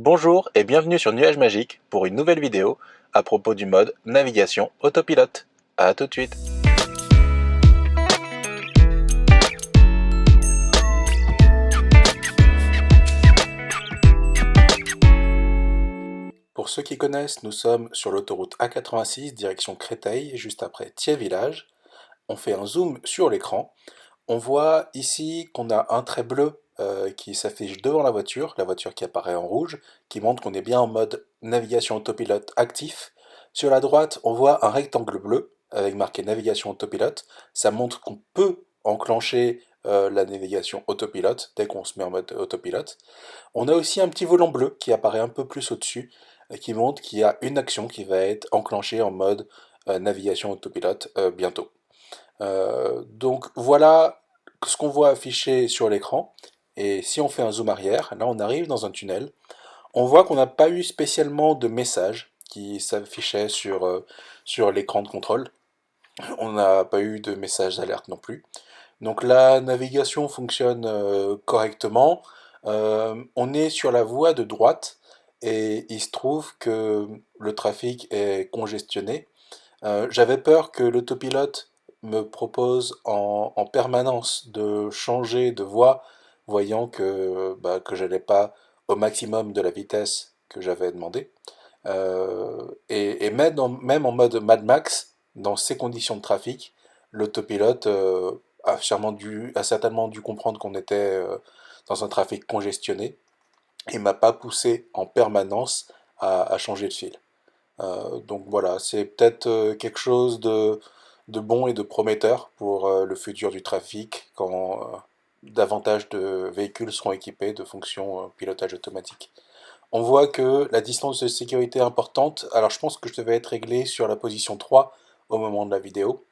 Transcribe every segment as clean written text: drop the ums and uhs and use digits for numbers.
Bonjour et bienvenue sur Nuage Magique pour une nouvelle vidéo à propos du mode navigation autopilote. A tout de suite. Pour ceux qui connaissent, nous sommes sur l'autoroute A86 direction Créteil, juste après Thiers-Village. On fait un zoom sur l'écran. On voit ici qu'on a un trait bleu qui s'affiche devant la voiture qui apparaît en rouge, qui montre qu'on est bien en mode navigation autopilote actif. Sur la droite, on voit un rectangle bleu avec marqué navigation autopilote. Ça montre qu'on peut enclencher la navigation autopilote dès qu'on se met en mode autopilote. On a aussi un petit volant bleu qui apparaît un peu plus au-dessus, qui montre qu'il y a une action qui va être enclenchée en mode navigation autopilote bientôt. Donc voilà ce qu'on voit affiché sur l'écran. Et si on fait un zoom arrière, là on arrive dans un tunnel. On voit qu'on n'a pas eu spécialement de message qui s'affichait sur l'écran de contrôle. On n'a pas eu de message d'alerte non plus. Donc la navigation fonctionne correctement. On est sur la voie de droite et il se trouve que le trafic est congestionné. J'avais peur que l'autopilote me propose en permanence de changer de voie, voyant que j'allais pas au maximum de la vitesse que j'avais demandé. Et même en mode Mad Max, dans ces conditions de trafic, l'autopilote a certainement dû comprendre qu'on était dans un trafic congestionné et m'a pas poussé en permanence à changer de fil. Donc voilà, c'est peut-être quelque chose de bon et de prometteur pour le futur du trafic quand davantage de véhicules seront équipés de fonctions pilotage automatique. On voit que la distance de sécurité est importante, alors je pense que je devais être réglé sur la position 3 au moment de la vidéo,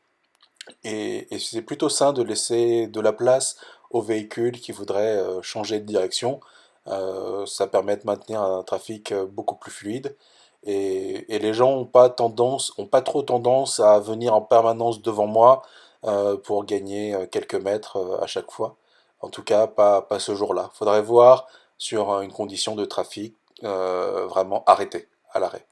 et c'est plutôt sain de laisser de la place aux véhicules qui voudraient changer de direction. Ça permet de maintenir un trafic beaucoup plus fluide, et les gens ont pas trop tendance à venir en permanence devant moi pour gagner quelques mètres à chaque fois. En tout cas, pas ce jour-là. Faudrait voir sur une condition de trafic vraiment arrêtée, à l'arrêt.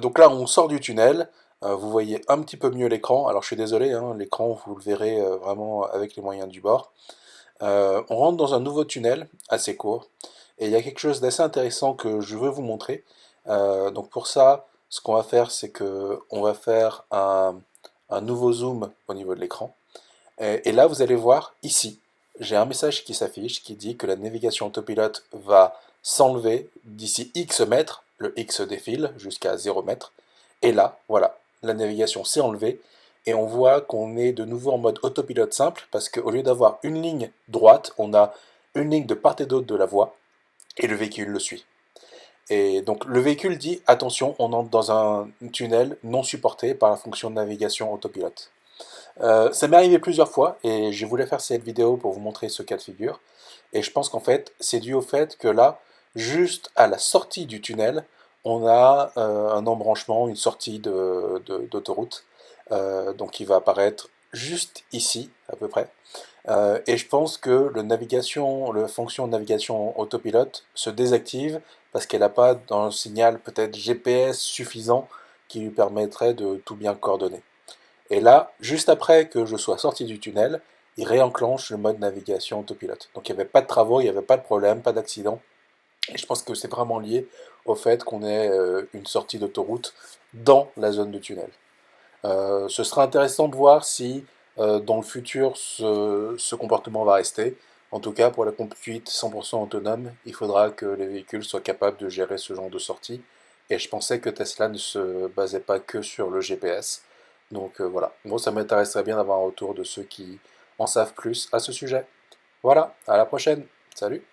Donc là, on sort du tunnel. Vous voyez un petit peu mieux l'écran. Alors je suis désolé, hein, l'écran, vous le verrez vraiment avec les moyens du bord. On rentre dans un nouveau tunnel assez court. Et il y a quelque chose d'assez intéressant que je veux vous montrer. Donc pour ça, ce qu'on va faire, c'est que on va faire un nouveau zoom au niveau de l'écran. Et là, vous allez voir ici, j'ai un message qui s'affiche qui dit que la navigation autopilote va s'enlever d'ici X mètres. Le X défile jusqu'à 0 mètres. Et là, voilà, la navigation s'est enlevée. Et on voit qu'on est de nouveau en mode autopilote simple parce qu'au lieu d'avoir une ligne droite, on a une ligne de part et d'autre de la voie et le véhicule le suit. Et donc le véhicule dit attention, on entre dans un tunnel non supporté par la fonction de navigation autopilote. Ça m'est arrivé plusieurs fois et je voulais faire cette vidéo pour vous montrer ce cas de figure. Et je pense qu'en fait, c'est dû au fait que là, juste à la sortie du tunnel, on a un embranchement, une sortie d'autoroute, donc qui va apparaître juste ici, à peu près. Et je pense que la fonction de navigation autopilote se désactive parce qu'elle n'a pas un signal peut-être GPS suffisant qui lui permettrait de tout bien coordonner. Et là, juste après que je sois sorti du tunnel, il réenclenche le mode navigation autopilote. Donc il n'y avait pas de travaux, il n'y avait pas de problème, pas d'accident. Et je pense que c'est vraiment lié au fait qu'on ait une sortie d'autoroute dans la zone de tunnel. Ce sera intéressant de voir si dans le futur ce comportement va rester. En tout cas, pour la conduite 100% autonome, il faudra que les véhicules soient capables de gérer ce genre de sortie. Et je pensais que Tesla ne se basait pas que sur le GPS. Donc voilà, moi ça m'intéresserait bien d'avoir un retour de ceux qui en savent plus à ce sujet. Voilà, à la prochaine, salut!